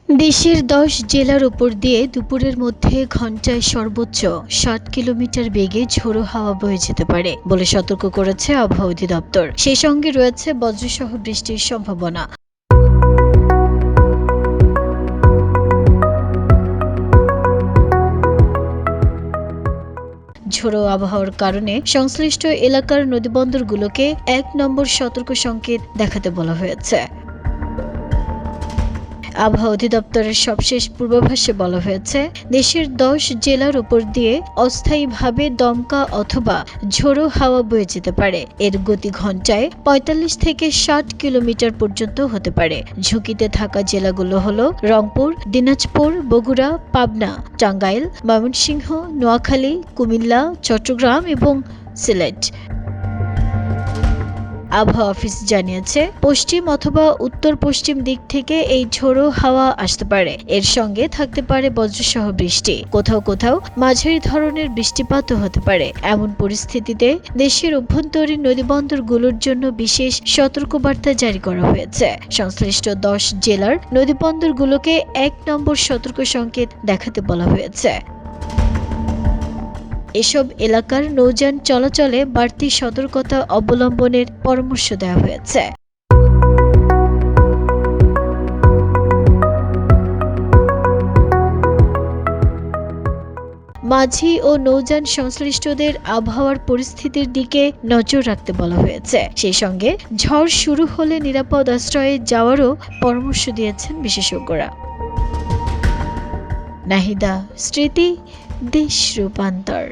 দেশের ১০ জেলার উপর দিয়ে দুপুরের মধ্যে ঘণ্টায় সর্বোচ্চ ৬০ কিলোমিটার বেগে ঝোড়ো হাওয়া বয়ে যেতে পারে বলে সতর্ক করেছে আবহাওয়া অধিদপ্তর। সেই সঙ্গে রয়েছে বজ্রসহ বৃষ্টির সম্ভাবনা। ঝোড়ো আবহাওয়ার কারণে সংশ্লিষ্ট এলাকার নদীবন্দরগুলোকে ১ নম্বর সতর্ক সংকেত দেখাতে বলা হয়েছে। আবহাওয়া অধিদপ্তরের সবশেষ পূর্বাভাসে বলা হয়েছে, দেশের ১০ জেলার উপর দিয়ে অস্থায়ীভাবে দমকা অথবা ঝোড়ো হাওয়া বয়ে যেতে পারে। এর গতি ঘণ্টায় ৪৫ থেকে ৬০ কিলোমিটার পর্যন্ত হতে পারে। ঝুঁকিতে থাকা জেলাগুলো হলো রংপুর, দিনাজপুর, বগুড়া, পাবনা, টাঙ্গাইল, ময়মনসিংহ, নোয়াখালী, কুমিল্লা, চট্টগ্রাম এবং সিলেট। আবহাওয়া অফিস জানিয়েছে, পশ্চিম অথবা উত্তর পশ্চিম দিক থেকে এই ঝোড়ো হাওয়া আসতে পারে। এর সঙ্গে থাকতে পারে বজ্রসহ বৃষ্টি। কোথাও কোথাও মাঝারি ধরনের বৃষ্টিপাতও হতে পারে। এমন পরিস্থিতিতে দেশের অভ্যন্তরীণ নদীবন্দরগুলোর জন্য বিশেষ সতর্কবার্তা জারি করা হয়েছে। সংশ্লিষ্ট ১০ জেলার নদীবন্দরগুলোকে ১ নম্বর সতর্ক সংকেত দেখাতে বলা হয়েছে। এসব এলাকার নৌযান চলাচলে বাড়তি সতর্কতা অবলম্বনের পরামর্শ দেওয়া হয়েছে। মাঝি ও নৌযান সংশ্লিষ্টদের আবহাওয়ার পরিস্থিতির দিকে নজর রাখতে বলা হয়েছে। সেই সঙ্গে ঝড় শুরু হলে নিরাপদ আশ্রয়ে যাওয়ারও পরামর্শ দিয়েছেন বিশেষজ্ঞরা। নাহিদা স্মৃতি, দেশ রূপান্তর।